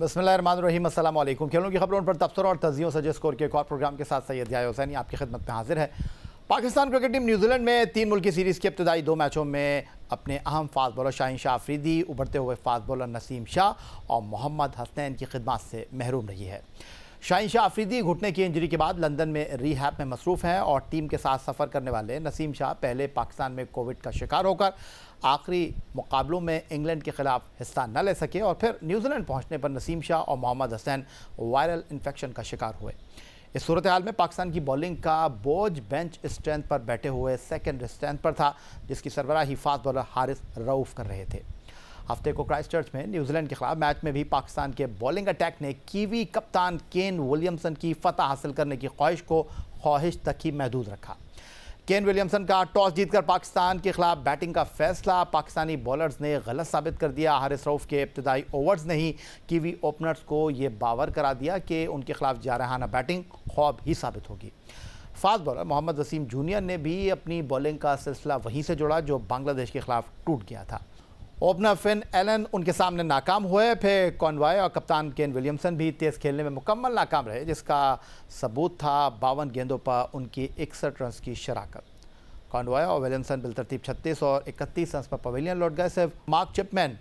बिस्मिल्लाहिर्रहमानिर्रहीम, अस्सलाम वालेकुम। खेलों की खबरों पर तबसरा और तजियों सजे स्कोर के एक और प्रोग्राम के साथ सैयद याह्या हुसैनी आपकी खिदमत में हाजिर है। पाकिस्तान क्रिकेट टीम न्यूजीलैंड में 3 मुल्की सीरीज़ के इब्तदाई 2 मैचों में अपने अहम फास्ट बॉलर शाहीन शाह अफरीदी, उभरते हुए फास्ट बॉलर नसीम शाह और मोहम्मद हसनैन की खिदमत से महरूम रही है। शाहीन शाह अफरीदी घुटने की इंजरी के बाद लंदन में रिहैब में मसरूफ़ हैं और टीम के साथ सफ़र करने वाले नसीम शाह पहले पाकिस्तान में कोविड का शिकार होकर आखिरी मुकाबलों में इंग्लैंड के खिलाफ हिस्सा न ले सके और फिर न्यूजीलैंड पहुंचने पर नसीम शाह और मोहम्मद हसनैन वायरल इन्फेक्शन का शिकार हुए। इस सूरत हाल में पाकिस्तान की बॉलिंग का बोझ बेंच स्ट्रेंथ पर बैठे हुए सेकंड स्ट्रेंथ पर था, जिसकी सरबराही फास्ट बॉलर हारिस रऊफ कर रहे थे। हफ्ते को क्राइस्टचर्च में न्यूजीलैंड के खिलाफ मैच में भी पाकिस्तान के बॉलिंग अटैक ने कीवी कप्तान केन विलियमसन की फतह हासिल करने की ख्वाहिश तक ही महदूद रखा। केन विलियमसन का टॉस जीतकर पाकिस्तान के खिलाफ बैटिंग का फैसला पाकिस्तानी बॉलर्स ने गलत साबित कर दिया। हारिस रऊफ के इब्तदाई ओवर्स ने ही कीवी ओपनर्स को ये बावर करा दिया कि उनके खिलाफ जारहाना बैटिंग ख्वाब ही साबित होगी। Fast bowler Mohammad Wasim junior ने भी अपनी बॉलिंग का सिलसिला वहीं से जोड़ा जो बांग्लादेश के खिलाफ टूट गया था। ओपनर फिन एलन उनके सामने नाकाम हुए, फिर कॉनवॉय और कप्तान केन विलियमसन भी तेज़ खेलने में मुकम्मल नाकाम रहे, जिसका सबूत था 52 गेंदों पर उनकी 61 रन की शराकत। कॉनवॉय और विलियमसन बिलतरतीब 36 और 31 रन पर पवेलियन लौट गए। सिर्फ मार्क चिपमैन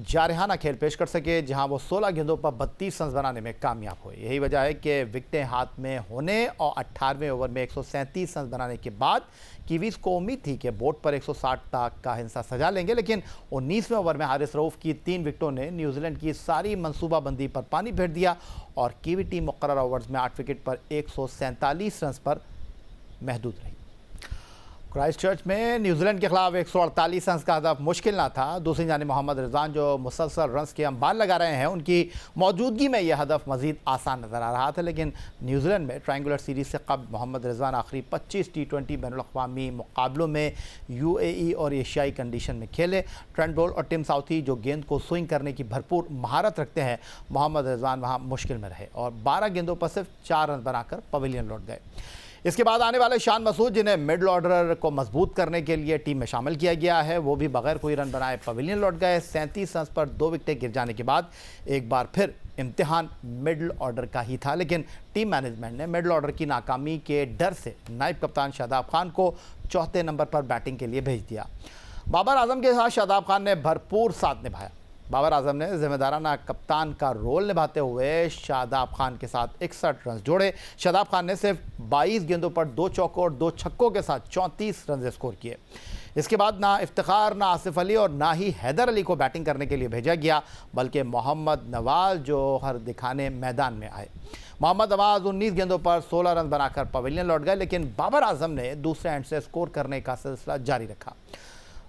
जारहाना खेल पेश कर सके, जहां वो 16 गेंदों पर 32 रन बनाने में कामयाब हुए। यही वजह है कि विकेटें हाथ में होने और 18वें ओवर में 137 रन बनाने के बाद कीवीज़ को उम्मीद थी कि बोर्ड पर 160 तक का हिस्सा सजा लेंगे, लेकिन 19वें ओवर में हारिस रऊफ की 3 विकेटों ने न्यूजीलैंड की सारी मनसूबाबंदी पर पानी फेर दिया और कीवी टीम मुकर्रर ओवर्स में 8 विकेट पर 147 रन पर महदूद रही। क्राइस्टचर्च में न्यूजीलैंड के खिलाफ 148 रन का हदफ मुश्किल ना था। दूसरी जानिब मोहम्मद रिजवान जो मुसलसल रन के अंबार लगा रहे हैं, उनकी मौजूदगी में यह हदफ मजीद आसान नजर आ रहा था, लेकिन न्यूजीलैंड में ट्रायंगुलर सीरीज से कबल मोहम्मद रिजवान आखिरी 25 T20 बैनुल-अक़वामी मुकाबलों में UAE और एशियाई कंडीशन में खेले। ट्रेंट बोल्ट और टिम साउथी जो गेंद को स्विंग करने की भरपूर महारत रखते हैं, मोहम्मद रिजवान वहाँ मुश्किल में रहे और 12 गेंदों पर सिर्फ 4 रन बनाकर पवेलियन लौट गए। इसके बाद आने वाले शान मसूद, जिन्हें मिडल ऑर्डर को मजबूत करने के लिए टीम में शामिल किया गया है, वो भी बगैर कोई रन बनाए पवेलियन लौट गए। 37 रन पर 2 विकेटें गिर जाने के बाद एक बार फिर इम्तिहान मिडल ऑर्डर का ही था, लेकिन टीम मैनेजमेंट ने मिडल ऑर्डर की नाकामी के डर से नायब कप्तान शादाब खान को चौथे नंबर पर बैटिंग के लिए भेज दिया। बाबर आजम के साथ शादाब खान ने भरपूर साथ निभाया। बाबर आजम ने जिम्मेदाराना कप्तान का रोल निभाते हुए शादाब खान के साथ 61 रन जोड़े। शादाब खान ने सिर्फ 22 गेंदों पर 2 चौकों और 2 छक्कों के साथ 34 रन स्कोर किए। इसके बाद ना इफ्तिखार, ना आसिफ अली और ना ही हैदर अली को बैटिंग करने के लिए भेजा गया, बल्कि मोहम्मद नवाज जौहर दिखाने मैदान में आए। मोहम्मद नवाज 19 गेंदों पर 16 रन बनाकर पवेलियन लौट गए, लेकिन बाबर आजम ने दूसरे एंड से स्कोर करने का सिलसिला जारी रखा।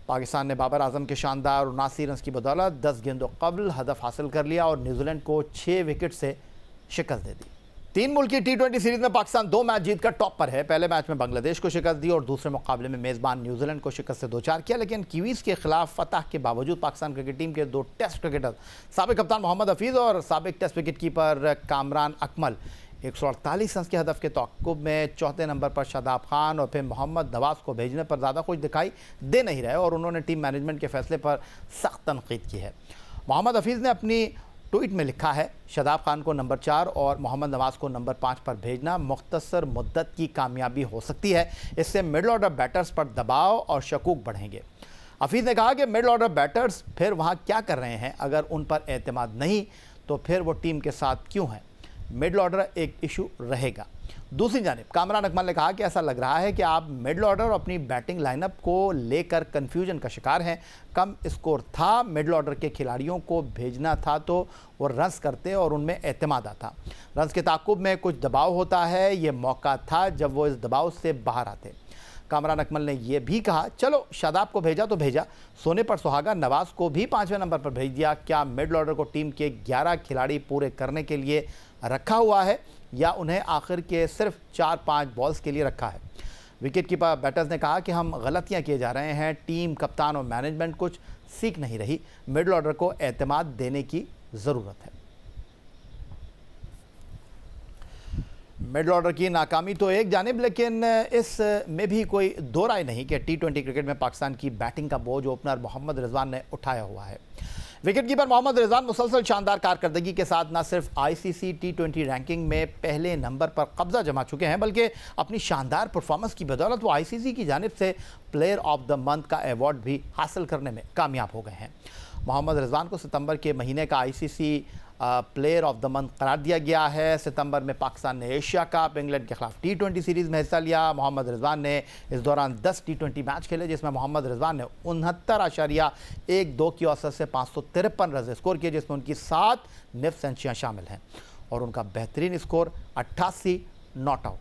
पाकिस्तान ने बाबर आजम के शानदार 79 रन की बदौलत 10 गेंदों कबल हदफ हासिल कर लिया और न्यूजीलैंड को 6 विकेट से शिकस्त दे दी। 3 मुल्की T20 सीरीज में पाकिस्तान 2 मैच जीतकर टॉप पर है। पहले मैच में बांग्लादेश को शिकस्त दी और दूसरे मुकाबले में मेज़बान न्यूजीलैंड को शिकस्त से 2-4 किया, लेकिन कीवीज़ के खिलाफ फतह के बावजूद पाकिस्तान क्रिकेट टीम के 2 टेस्ट क्रिकेटर साबिक कप्तान मोहम्मद हफीज़ और साबिक test wicket keeper Kamran Akmal 148 run के हदफ के तौक़ुब में चौथे नंबर पर शादाब खान और फिर मोहम्मद नवाज को भेजने पर ज़्यादा कुछ दिखाई दे नहीं रहे और उन्होंने टीम मैनेजमेंट के फैसले पर सख्त तनकीद की है। मोहम्मद हफीज़ ने अपनी ट्वीट में लिखा है, शादाब खान को नंबर 4 और मोहम्मद नवाज को नंबर 5 पर भेजना मुख्तसर मुद्दत की कामयाबी हो सकती है। इससे मिडल ऑर्डर बैटर्स पर दबाव और शकूक बढ़ेंगे। हफीज़ ने कहा कि मिडल ऑर्डर बैटर्स फिर वहाँ क्या कर रहे हैं, अगर उन पर एतमाद नहीं तो फिर वो टीम के साथ क्यों हैं। मिडल ऑर्डर एक इशू रहेगा। दूसरी जानिब कामरान अकमल ने कहा कि ऐसा लग रहा है कि आप मिडल ऑर्डर और अपनी बैटिंग लाइनअप को लेकर कंफ्यूजन का शिकार हैं। कम स्कोर था, मिडल ऑर्डर के खिलाड़ियों को भेजना था तो वो रन्स करते और उनमें एतमाद आता। रन्स के ताक़ुब में कुछ दबाव होता है, ये मौका था जब वो इस दबाव से बाहर आते। कामरान अकमल ने यह भी कहा, चलो शादाब को भेजा तो भेजा, सोने पर सुहागा नवाज को भी 5वें नंबर पर भेज दिया। क्या मिडल ऑर्डर को टीम के 11 खिलाड़ी पूरे करने के लिए रखा हुआ है या उन्हें आखिर के सिर्फ 4-5 बॉल्स के लिए रखा है। विकेट कीपर बैटर्स ने कहा कि हम गलतियां किए जा रहे हैं, टीम, कप्तान और मैनेजमेंट कुछ सीख नहीं रही, मिडल ऑर्डर को एतमाद देने की ज़रूरत है। मिडल ऑर्डर की नाकामी तो एक जानिब, लेकिन इस में भी कोई दो राय नहीं कि T20 क्रिकेट में पाकिस्तान की बैटिंग का बोझ ओपनर मोहम्मद रिजवान ने उठाया हुआ है। विकेटकीपर मोहम्मद रिजवान मुसलसल शानदार कारकर्दगी के साथ न सिर्फ आईसीसी टी20 रैंकिंग में पहले नंबर पर कब्जा जमा चुके हैं, बल्कि अपनी शानदार परफॉर्मेंस की बदौलत वो आईसीसी की जानिब से प्लेयर ऑफ द मंथ का अवार्ड भी हासिल करने में कामयाब हो गए हैं। मोहम्मद रिजवान को सितंबर के महीने का ICC player of the month करार दिया गया है। सितंबर में पाकिस्तान ने एशिया कप इंग्लैंड के खिलाफ टी20 सीरीज़ में हिस्सा लिया। मोहम्मद रिजवान ने इस दौरान 10 टी20 मैच खेले, जिसमें मोहम्मद रिजवान ने 69.12 की औसत से 553 रन स्कोर किए, जिसमें उनकी 7 निफ सेंचुरियाँ शामिल हैं और उनका बेहतरीन score 88 not out.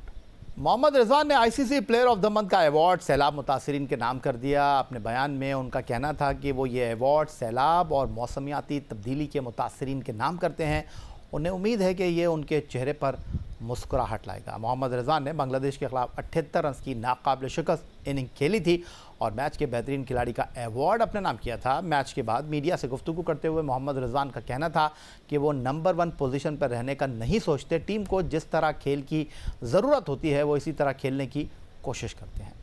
Mohammad Rizwan ने ICC player of the month का अवार्ड सैलाब मुतासरीन के नाम कर दिया। अपने बयान में उनका कहना था कि वो ये अवार्ड सैलाब और मौसमियाती तब्दीली के मुतासरीन के नाम करते हैं। उन्हें उम्मीद है कि ये उनके चेहरे पर मुस्कुराहट लाएगा। मोहम्मद रिजवान ने बांग्लादेश के खिलाफ 78 रन की नाकाबिल शिकस्त इनिंग खेली थी और मैच के बेहतरीन खिलाड़ी का अवार्ड अपने नाम किया था। मैच के बाद मीडिया से गुफ्तगू करते हुए मोहम्मद रिजवान का कहना था कि वो नंबर 1 पोजीशन पर रहने का नहीं सोचते। टीम को जिस तरह खेल की ज़रूरत होती है वो इसी तरह खेलने की कोशिश करते हैं।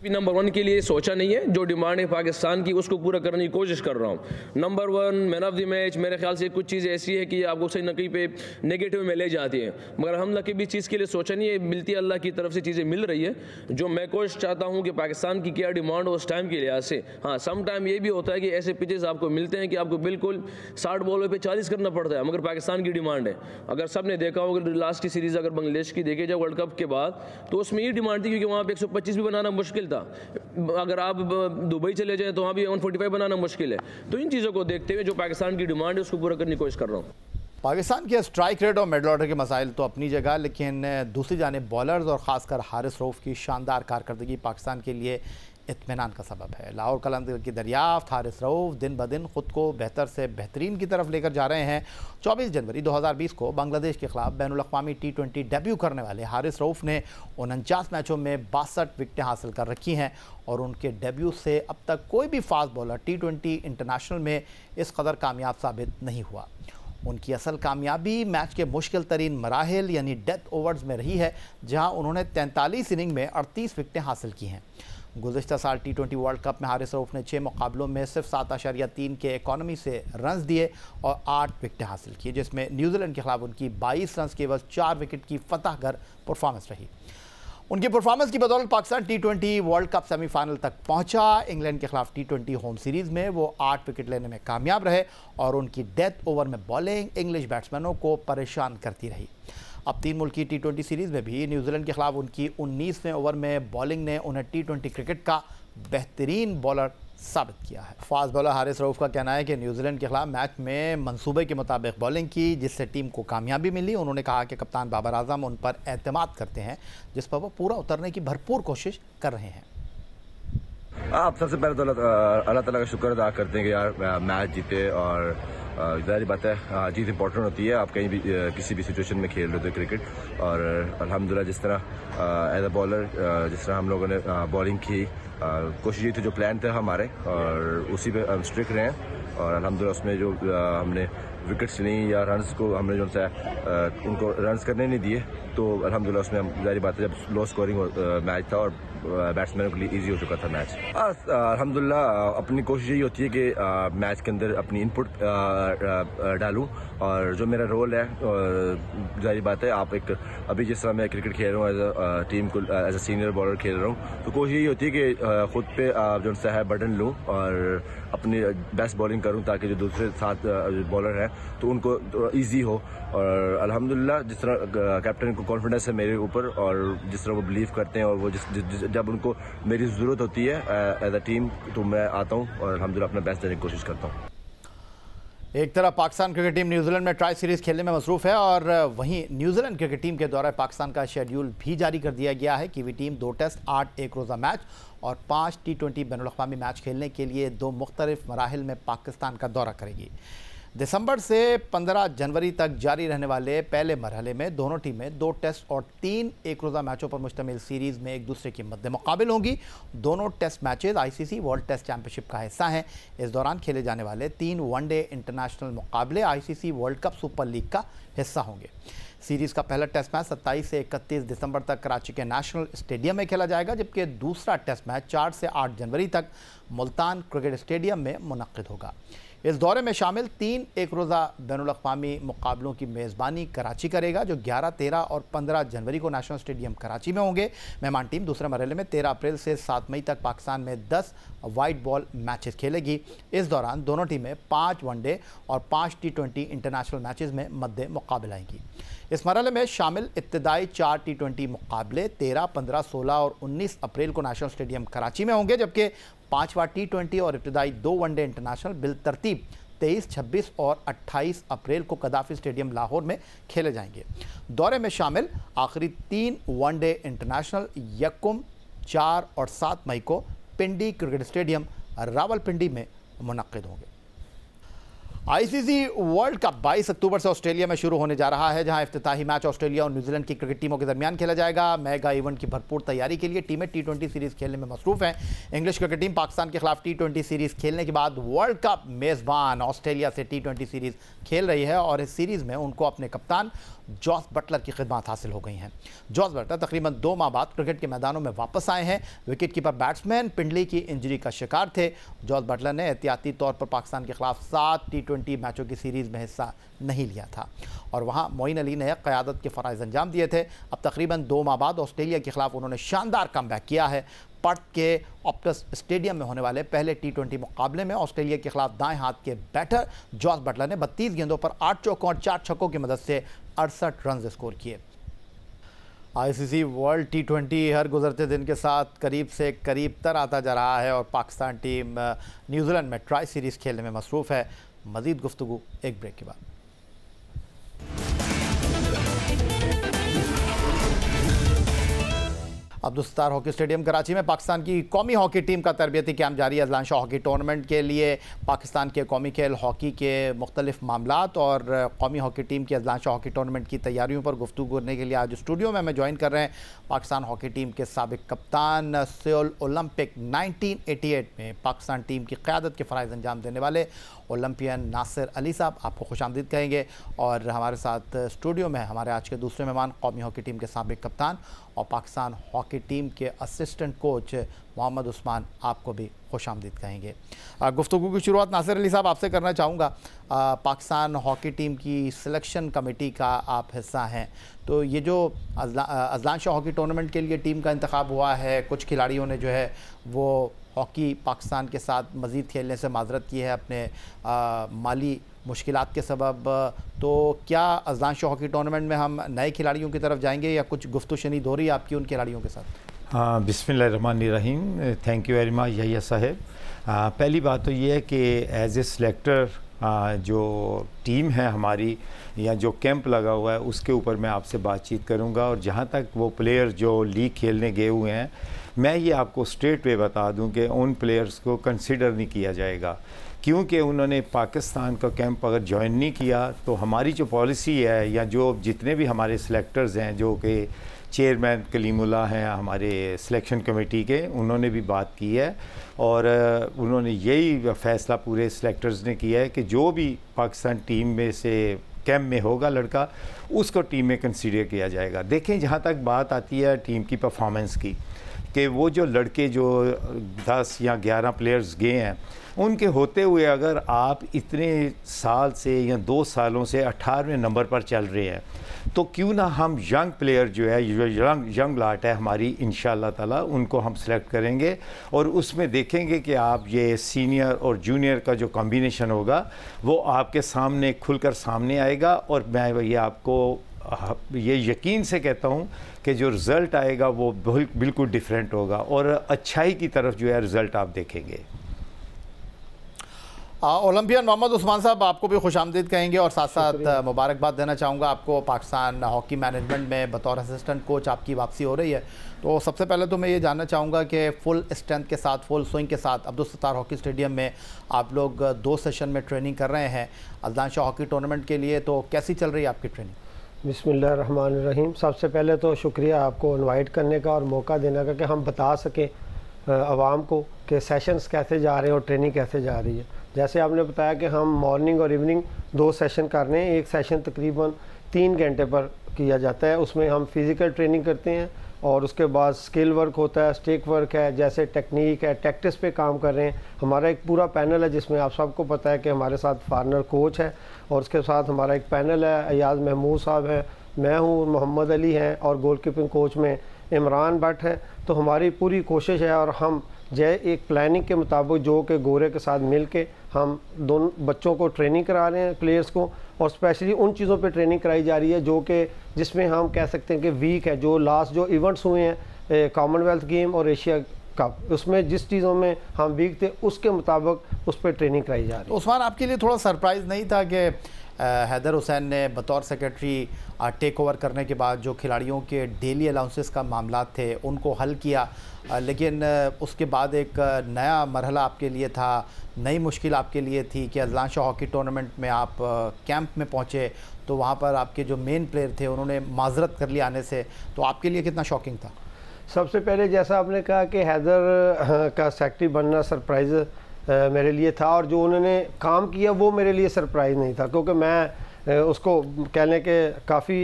नंबर 1 के लिए सोचा नहीं है, जो डिमांड है पाकिस्तान की उसको पूरा करने की कोशिश कर रहा हूँ। Number 1 man of the match मेरे ख्याल से कुछ चीज़ें ऐसी है कि आपको सही न कहीं पे नेगेटिव में ले जाती है, मगर हमने कभी चीज़ के लिए सोचा नहीं है। मिलती है अल्लाह की तरफ से चीज़ें मिल रही है। जो मैं कोशिश चाहता हूँ कि पाकिस्तान की क्या डिमांड हो उस टाइम के लिहाज से। हाँ, सम टाइम ये भी होता है कि ऐसे पिचेस आपको मिलते हैं कि आपको बिल्कुल 60 बॉलों पर 40 करना पड़ता है, मगर पाकिस्तान की डिमांड है। अगर सब ने देखा हो, अगर लास्ट की सीरीज़ अगर बांग्लादेश की देखी जाए वर्ल्ड कप के बाद, तो उसमें ये डिमांड थी क्योंकि वहाँ पर 125 भी बनाना मुश्किल था। अगर आप दुबई चले जाएं तो वहाँ भी 145 बनाना मुश्किल है। तो इन चीज़ों को देखते हुए जो पाकिस्तान की डिमांड है उसको पूरा करने की कोशिश कर रहा हूँ। पाकिस्तान के स्ट्राइक रेट और मिडल ऑर्डर के मसाइल तो अपनी जगह, लेकिन दूसरी जानिब बॉलर्स और ख़ासकर हारिस रऊफ़ की शानदार कारकर्दगी पाकिस्तान के लिए इत्मीनान का सबब है। लाहौर कलंदर की दरियाफ्त हारिस रऊफ़ दिन ब दिन ख़ुद को बेहतर से बेहतरीन की तरफ लेकर जा रहे हैं। 24 जनवरी 2020 को बांग्लादेश के खिलाफ बैनुल-अक़वामी टी20 डेब्यू करने वाले हारिस रऊफ़ ने 49 मैचों में 62 विकेटें हासिल कर रखी हैं और उनके डेब्यू से अब तक कोई भी फास्ट बॉलर टी20 इंटरनेशनल में इस कदर कामयाब साबित नहीं हुआ। उनकी असल कामयाबी मैच के मुश्किल तरीन मराहिल यानी डेथ ओवर्स में रही है, जहां उन्होंने 43 इनिंग में 38 विकेटें हासिल की हैं। गुज़िश्ता साल टी20 वर्ल्ड कप में हारिस रऊफ़ ने 6 मुकाबलों में सिर्फ 7.3 के इकॉनमी से रन्स दिए और 8 विकेटें हासिल की, जिसमें न्यूजीलैंड के खिलाफ उनकी 22 रन्स के एवज 4 विकेट की फतहगर परफॉर्मेंस रही। उनकी परफॉर्मेंस की बदौलत पाकिस्तान टी20 वर्ल्ड कप सेमीफाइनल तक पहुंचा। इंग्लैंड के खिलाफ टी20 होम सीरीज़ में वो 8 विकेट लेने में कामयाब रहे और उनकी डेथ ओवर में बॉलिंग इंग्लिश बैट्समैनों को परेशान करती रही। अब 3 मुल्की टी20 सीरीज़ में भी न्यूजीलैंड के खिलाफ उनकी 19वें ओवर में बॉलिंग ने उन्हें टी20 क्रिकेट का बेहतरीन बॉलर साबित किया है। फास्ट बॉलर हारिस रऊफ़ का कहना है कि न्यूजीलैंड के खिलाफ मैच में मंसूबे के मुताबिक बॉलिंग की, जिससे टीम को कामयाबी मिली। उन्होंने कहा कि कप्तान बाबर आजम उन पर एतमाद करते हैं, जिस पर वो पूरा उतरने की भरपूर कोशिश कर रहे हैं। आप सबसे पहले तो अल्लाह ताला का शुक्र अदा करते हैं कि यार मैच जीते और ज़ाहिर बात है जीत इंपॉर्टेंट होती है। आप कहीं भी किसी भी सिचुएशन में खेल रहे हो क्रिकेट, और अल्हम्दुलिल्लाह जिस तरह एज अ बॉलर जिस तरह हम लोगों ने बॉलिंग की, कोशिश ये थी जो प्लान थे हमारे और उसी पे हम स्ट्रिक रहे हैं और अल्हम्दुलिल्लाह उसमें जो हमने विकेट्स ली या रन्स को हमने जो सा उनको रन्स करने नहीं दिए, तो अल्हम्दुलिल्लाह उसमें ज़ाहिर बात है जब लो स्कोरिंग मैच था और बैट्समैनों के लिए इजी हो चुका था मैच। अल्हम्दुलिल्लाह अपनी कोशिश यही होती है कि मैच के अंदर अपनी इनपुट डालूं और जो मेरा रोल है, जाहिर बात है आप एक अभी जिस तरह मैं क्रिकेट खेल रहा हूँ एज अ टीम को एज अ सीनियर बॉलर खेल रहा हूँ, तो कोशिश यही होती है कि खुद पे जो सा है बर्डन लूँ और अपनी बेस्ट बॉलिंग करूँ ताकि जो दूसरे साथ बॉलर हैं तो उनको ईजी हो। और अल्हम्दुलिल्लाह जिस तरह कैप्टन को कॉन्फिडेंस है मेरे ऊपर और जिस तरह वो बिलीव करते हैं और वो जब उनको मेरी ज़रूरत होती है एज अ टीम तो मैं आता हूँ और अल्हम्दुलिल्लाह अपना बेस्ट देने की कोशिश करता हूँ। एक तरफ पाकिस्तान क्रिकेट टीम न्यूजीलैंड में ट्राई सीरीज़ खेलने में मसरूफ़ है और वहीं न्यूजीलैंड क्रिकेट टीम के दौरे पाकिस्तान का शेड्यूल भी जारी कर दिया गया है। कीवी टीम 2 टेस्ट 8 एक रोज़ा मैच और 5 टी20 बैनुल-अक़वामी मैच खेलने के लिए 2 मुख्तलिफ मराहिल में पाकिस्तान का दौरा करेगी। दिसंबर से 15 जनवरी तक जारी रहने वाले पहले मरहले में दोनों टीमें 2 टेस्ट और 3 एक रोज़ा मैचों पर मुश्तमिल सीरीज़ में एक दूसरे के मद्दे मुकाबिल होंगी। दोनों test matches ICC world test championship का हिस्सा हैं। इस दौरान खेले जाने वाले 3 वनडे इंटरनेशनल मुकाबले ICC world cup super league का हिस्सा होंगे। सीरीज़ का पहला टेस्ट मैच 27 से 31 दिसंबर तक कराची के नेशनल स्टेडियम में खेला जाएगा, जबकि दूसरा टेस्ट मैच 4 से 8 जनवरी तक मुल्तान क्रिकेट स्टेडियम में मुनक्किद होगा। इस दौरे में शामिल 3 एक रोज़ा बैनुल-अक़वामी मुकाबलों की मेज़बानी कराची करेगा, जो 11, 13 और 15 जनवरी को नेशनल स्टेडियम कराची में होंगे। मेहमान टीम दूसरे मरहले में 13 अप्रैल से 7 मई तक पाकिस्तान में 10 वाइट बॉल मैचेस खेलेगी। इस दौरान दोनों टीमें 5 वनडे और 5 T20 इंटरनेशनल मैचेस में मद्दे मुकाबला आएंगी। इस मरहले में शामिल इब्तदाई 4 T20 मुकाबले 13, 15, 16 और 19 अप्रैल को नेशनल स्टेडियम कराची में होंगे, जबकि 5वां T20 और इब्तदाई 2 वनडे इंटरनेशनल बिल तरतीब 23, 26 और 28 अप्रैल को कदाफी स्टेडियम लाहौर में खेले जाएंगे। दौरे में शामिल आखिरी 3 वनडे इंटरनेशनल 1, 4 और 7 मई को पिंडी क्रिकेट स्टेडियम रावलपिंडी में मुनक्किद होंगे। ICC वर्ल्ड कप 22 अक्टूबर से ऑस्ट्रेलिया में शुरू होने जा रहा है, जहां इफ्तिताही मैच ऑस्ट्रेलिया और न्यूजीलैंड की क्रिकेट टीमों के दरमियान खेला जाएगा। मेगा इवेंट की भरपूर तैयारी के लिए टीमें T20 सीरीज़ खेलने में मसरूफ हैं। इंग्लिश क्रिकेट टीम पाकिस्तान के खिलाफ T20 सीरीज़ खेलने के बाद वर्ल्ड कप मेज़बान ऑस्ट्रेलिया से T20 सीरीज़ खेल रही है और इस सीरीज़ में उनको अपने कप्तान जॉस बटलर की खिदमत हासिल हो गई हैं। जॉस बटलर तकरीबन 2 माह बाद क्रिकेट के मैदानों में वापस आए हैं। विकेट कीपर बैट्समैन पिंडली की इंजरी का शिकार थे। जॉस बटलर ने एहतियाती तौर पर पाकिस्तान के खिलाफ 7 T20 मैचों की सीरीज़ में हिस्सा नहीं लिया था और वहां मोइन अली ने क़यादत के फ़राइज़ अंजाम दिए थे। अब तकरीबन 2 माह बाद ऑस्ट्रेलिया के खिलाफ उन्होंने शानदार कमबैक किया है। पर्थ के ऑप्टस स्टेडियम में होने वाले पहले T20 मुकाबले में ऑस्ट्रेलिया के खिलाफ दाएं हाथ के बैटर जॉस बटलर ने 32 गेंदों पर 8 चौकों और 4 छक्कों की मदद से 68 रन स्कोर किए। ICC वर्ल्ड T20 हर गुजरते दिन के साथ करीब से करीब तर आता जा रहा है और पाकिस्तान टीम न्यूजीलैंड में ट्राई सीरीज़ खेलने में मसरूफ़ है। मज़ीद गुफ्तगू एक ब्रेक के बाद। अब्दुल सत्तार हॉकी स्टेडियम कराची में पाकिस्तान की कौमी हॉकी टीम का तरबियती कैंप जारी है। अजलान शाह हॉकी टूर्नामेंट के लिए पाकिस्तान के कौमी खेल हॉकी के मुख्तलिफ मामलात और कौमी हॉकी टीम की अजलान शाह हॉकी टूर्नामेंट की तैयारियों पर गुफ्तगू करने के लिए आज स्टूडियो में हमें ज्वाइन कर रहे हैं पाकिस्तान हॉकी टीम के साबिक कप्तान, सियोल ओलंपिक 1988 में पाकिस्तान टीम की क़यादत के फ़राइज़ अंजाम देने वाले ओलंपियन नासिर अली साहब। आपको खुशामदीद कहेंगे। और हमारे साथ स्टूडियो में हमारे आज के दूसरे मेहमान कौमी हॉकी टीम के साबिक कप्तान और पाकिस्तान हॉकी टीम के असिस्टेंट कोच मोहम्मद उस्मान, आपको भी खुशामदीद कहेंगे। गुफ्तगू की शुरुआत नासिर अली साहब आपसे करना चाहूँगा। पाकिस्तान हॉकी टीम की सिलेक्शन कमेटी का आप हिस्सा हैं, तो ये जो अजलान शाह हॉकी टूर्नामेंट के लिए टीम का इंतखाब हुआ है, कुछ खिलाड़ियों ने जो है वो हॉकी पाकिस्तान के साथ मज़ीद खेलने से माजरत की है अपने माली मुश्किलात के सबब, तो क्या अजलान शाह हॉकी टूर्नामेंट में हम नए खिलाड़ियों की तरफ जाएंगे या कुछ गुफ्तगू शनीद हो रही है आपकी उन खिलाड़ियों के साथ? हाँ, बिस्मिल्लाहिर्रहमानिर्रहीम। Thank you very much Yahya साहब। पहली बात तो ये है कि एज ए सिलेक्टर जो टीम है हमारी या जो कैंप लगा हुआ है उसके ऊपर मैं आपसे बातचीत करूंगा। और जहाँ तक वो प्लेयर जो लीग खेलने गए हुए हैं, मैं ये आपको स्ट्रेट वे बता दूं कि उन प्लेयर्स को कंसिडर नहीं किया जाएगा, क्योंकि उन्होंने पाकिस्तान का कैंप अगर ज्वाइन नहीं किया तो हमारी जो पॉलिसी है या जो जितने भी हमारे सिलेक्टर्स हैं, जो कि चेयरमैन कलीमुल्लाह हैं हमारे सिलेक्शन कमेटी के, उन्होंने भी बात की है और उन्होंने यही फ़ैसला पूरे सिलेक्टर्स ने किया है कि जो भी पाकिस्तान टीम में से कैंप में होगा लड़का, उसको टीम में कंसीडर किया जाएगा। देखें, जहाँ तक बात आती है टीम की परफॉर्मेंस की, कि वो जो लड़के जो 10 या 11 प्लेयर्स गए हैं, उनके होते हुए अगर आप इतने साल से या 2 सालों से 18वें नंबर पर चल रहे हैं, तो क्यों ना हम यंग प्लेयर जो है, जो यंग लाट है हमारी, इंशाल्लाह ताला उनको हम सेलेक्ट करेंगे और उसमें देखेंगे कि आप ये सीनियर और जूनियर का जो कॉम्बिनेशन होगा वो आपके सामने खुलकर सामने आएगा। और मैं ये आपको ये यकीन से कहता हूँ कि जो रिज़ल्ट आएगा वो बिल्कुल डिफरेंट होगा और अच्छाई की तरफ जो है रिज़ल्ट आप देखेंगे। ओलंपियन मोहम्मद उस्मान साहब, आपको भी खुशामदीद कहेंगे और साथ साथ मुबारकबाद देना चाहूँगा आपको। पाकिस्तान हॉकी मैनेजमेंट में बतौर असिस्टेंट कोच आपकी वापसी हो रही है, तो सबसे पहले तो मैं ये जानना चाहूँगा कि फुल स्ट्रेंथ के साथ, फुल स्विंग के साथ अब्दुल सत्तार हॉकी स्टेडियम में आप लोग 2 सेशन में ट्रेनिंग कर रहे हैं अजलान शाह हॉकी टूर्नामेंट के लिए, तो कैसी चल रही है आपकी ट्रेनिंग? बिस्मिल्लाहिर्रहमानिर्रहीम। सबसे पहले तो शुक्रिया आपको इनवाइट करने का और मौका देने का कि हम बता सकें आवाम को कि सेशंस कैसे जा रहे हैं और ट्रेनिंग कैसे जा रही है। जैसे आपने बताया कि हम मॉर्निंग और इवनिंग 2 सेशन कर रहे हैं। एक सेशन तकरीबन 3 घंटे पर किया जाता है, उसमें हम फिज़िकल ट्रेनिंग करते हैं और उसके बाद स्किल वर्क होता है, स्टिक वर्क है, जैसे टेक्निक है, टैक्टिक्स पे काम कर रहे हैं। हमारा एक पूरा पैनल है जिसमें आप सबको पता है कि हमारे साथ फॉरनर कोच है और उसके साथ हमारा एक पैनल है, अयाज महमूद साहब है, मैं हूँ, मोहम्मद अली हैं और गोल कीपिंग कोच में इमरान भट्ट है। तो हमारी पूरी कोशिश है और हम जय एक प्लानिंग के मुताबिक जो कि गोरे के साथ मिल के हम दोनों बच्चों को ट्रेनिंग करा रहे हैं, प्लेयर्स को, और स्पेशली उन चीज़ों पे ट्रेनिंग कराई जा रही है जो कि जिसमें हम कह सकते हैं कि वीक है। जो लास्ट जो इवेंट्स हुए हैं कॉमनवेल्थ गेम और एशिया कप, उसमें जिस चीज़ों में हम वीक थे उसके मुताबिक उस पर ट्रेनिंग कराई जा रही है। तो उस्मान, आपके लिए थोड़ा सरप्राइज़ नहीं था कि हैदर हुसैन ने बतौर सेक्रेटरी टेक ओवर करने के बाद जो खिलाड़ियों के डेली अलाउंसेस का मामला थे उनको हल किया, लेकिन उसके बाद एक नया मरहला आपके लिए था, नई मुश्किल आपके लिए थी कि अजलान शाह हॉकी टूर्नामेंट में आप कैंप में पहुँचे तो वहाँ पर आपके जो मेन प्लेयर थे उन्होंने माजरत कर लिया आने से, तो आपके लिए कितना शॉकिंग था? सबसे पहले जैसा आपने कहा कि हैदर का सेक्रेटरी बनना सरप्राइज़ मेरे लिए था, और जो उन्होंने काम किया वो मेरे लिए सरप्राइज़ नहीं था, क्योंकि मैं उसको कहने के काफ़ी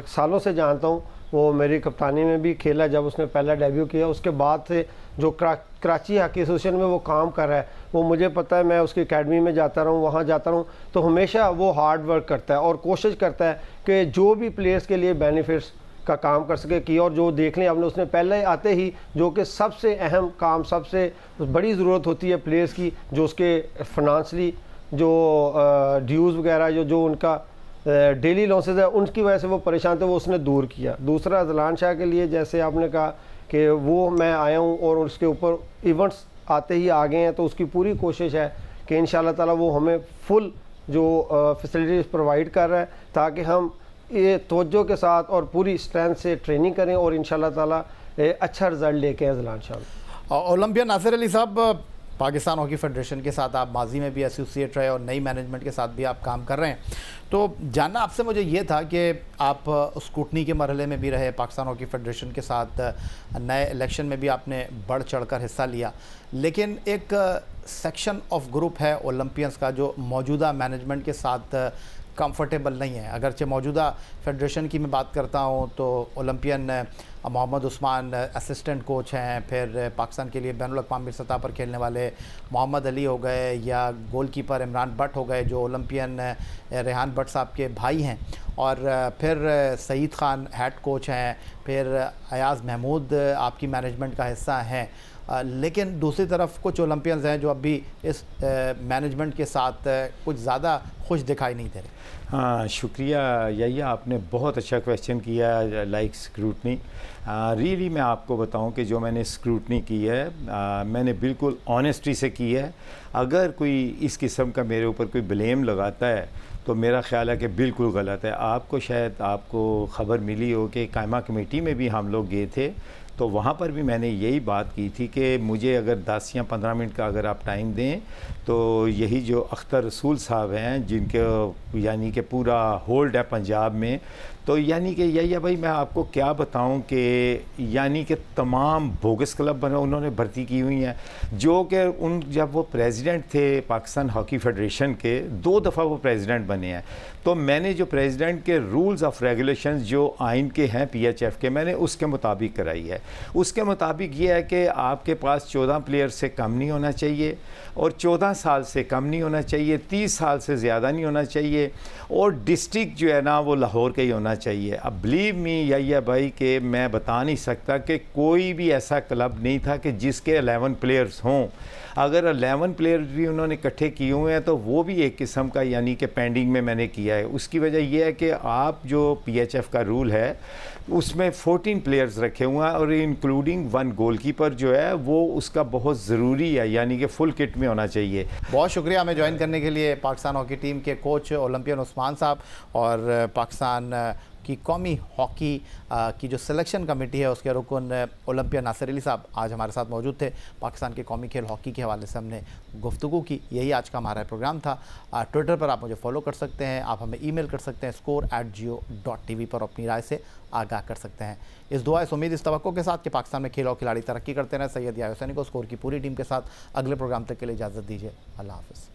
सालों से जानता हूँ। वो मेरी कप्तानी में भी खेला जब उसने पहला डेब्यू किया, उसके बाद से जो कराची हॉकी एसोसिएशन में वो काम कर रहा है वो मुझे पता है। मैं उसकी एकेडमी में जाता रहूँ, वहाँ जाता रहूँ, तो हमेशा वो हार्ड वर्क करता है और कोशिश करता है कि जो भी प्लेयर्स के लिए बेनिफिट्स का काम कर सके की। और जो देख लें आपने, उसने पहले आते ही जो कि सबसे अहम काम, सबसे बड़ी ज़रूरत होती है प्लेयर्स की, जो उसके फाइनेंशली जो ड्यूज़ वगैरह जो उनका डेली लॉसेज है उनकी वजह से वो परेशान थे, वो उसने दूर किया। दूसरा अजलान शाह के लिए जैसे आपने कहा कि वो मैं आया हूँ और उसके ऊपर इवेंट्स आते ही आ गए हैं, तो उसकी पूरी कोशिश है कि इंशाल्लाह ताला वो हमें फुल जो फैसिलिटीज़ प्रोवाइड कर रहा है ताकि हम ये तवज्जो के साथ और पूरी स्ट्रेंथ से ट्रेनिंग करें और इंशाल्लाह ताला अच्छा रिजल्ट लेके Azlan Shah. Olympian Nasir Ali साहब, पाकिस्तान हॉकी फेडरेशन के साथ आप माजी में भी एसोसिएट रहे और नई मैनेजमेंट के साथ भी आप काम कर रहे हैं, तो जानना आपसे मुझे ये था कि आप स्क्रूटनी के मरहले में भी रहे, पाकिस्तान हॉकी फेडरेशन के साथ नए इलेक्शन में भी आपने बढ़ चढ़कर हिस्सा लिया, लेकिन एक सेक्शन ऑफ ग्रुप है ओलंपियंस का जो मौजूदा मैनेजमेंट के साथ कंफर्टेबल नहीं है। अगरचे मौजूदा फेडरेशन की मैं बात करता हूँ तो Olympian Mohammad Usman assistant coach हैं, फिर पाकिस्तान के लिए बैनुल अक़वामी सतह पर खेलने वाले मोहम्मद अली हो गए, या गोलकीपर इमरान भट्ट हो गए जो ओलंपियन रेहान भट्ट साहब के भाई हैं, और फिर सईद खान हेड कोच हैं, फिर अयाज महमूद आपकी मैनेजमेंट का हिस्सा हैं, लेकिन दूसरी तरफ कुछ ओलंपियंस हैं जो अभी इस मैनेजमेंट के साथ कुछ ज़्यादा खुश दिखाई नहीं दे रहे। हाँ, शुक्रिया यही, आपने बहुत अच्छा क्वेश्चन किया लाइक स्क्रूटनी। रियली मैं आपको बताऊं कि जो मैंने स्क्रूटनी की है मैंने बिल्कुल ऑनेस्टी से की है। अगर कोई इस किस्म का मेरे ऊपर कोई ब्लेम लगाता है तो मेरा ख्याल है कि बिल्कुल गलत है। आपको खबर मिली हो कि कायमा कमेटी में भी हम लोग गए थे, तो वहाँ पर भी मैंने यही बात की थी कि मुझे अगर 10 या 15 मिनट का अगर आप टाइम दें तो यही जो अख्तर रसूल साहब हैं जिनके यानी कि पूरा होल्ड है पंजाब में, तो यानी कि यही है भाई, मैं आपको क्या बताऊं कि यानी कि तमाम बोगस क्लब बने उन्होंने भर्ती की हुई हैं, जो कि जब वो प्रेसिडेंट थे पाकिस्तान हॉकी फेडरेशन के, 2 दफ़ा वो प्रेसिडेंट बने हैं, तो मैंने जो प्रेसिडेंट के रूल्स ऑफ रेगुलेशंस जो आइन के हैं PHF के, मैंने उसके मुताबिक कराई है। उसके मुताबिक ये है कि आपके पास 14 प्लेयर से कम नहीं होना चाहिए और 14 साल से कम नहीं होना चाहिए, 30 साल से ज़्यादा नहीं होना चाहिए, और डिस्ट्रिक्ट जो है ना वो लाहौर का ही होना चाहिए। अब बिलीव मी यही है भाई कि मैं बता नहीं सकता कि कोई भी ऐसा क्लब नहीं था कि जिसके 11 प्लेयर्स हों। अगर 11 प्लेयर भी उन्होंने इकट्ठे किए हुए हैं तो वो भी एक किस्म का यानी कि पेंडिंग में मैंने किया है। उसकी वजह यह है कि आप जो PHF का रूल है उसमें 14 प्लेयर्स रखे हुए हैं और इंक्लूडिंग 1 गोलकीपर जो है वो उसका बहुत ज़रूरी है, यानी कि फुल किट में होना चाहिए। बहुत शुक्रिया हमें ज्वाइन करने के लिए पाकिस्तान हॉकी टीम के कोच ओलंपियन उस्मान साहब, और पाकिस्तान की कौमी हॉकी की जो सिलेक्शन कमेटी है उसके रुकन ओलंपियन नासिर अली साहब आज हमारे साथ मौजूद थे। पाकिस्तान के कौमी खेल हॉकी के हवाले से हमने गुफ्तगू की। यही आज का हमारा प्रोग्राम था। ट्विटर पर आप मुझे फॉलो कर सकते हैं, आप हमें ईमेल कर सकते हैं score@geo.tv पर अपनी राय से आगाह कर सकते हैं। इस दुआ इस उम्मीद इस तवक्को के साथ कि पाकिस्तान में खेल और खिलाड़ी तरक्की करते रहें। सैयद याहिया हुसैनी को स्कोर की पूरी टीम के साथ अगले प्रोग्राम तक के लिए इजाज़त दीजिए। अल्लाह हाफ़िज़।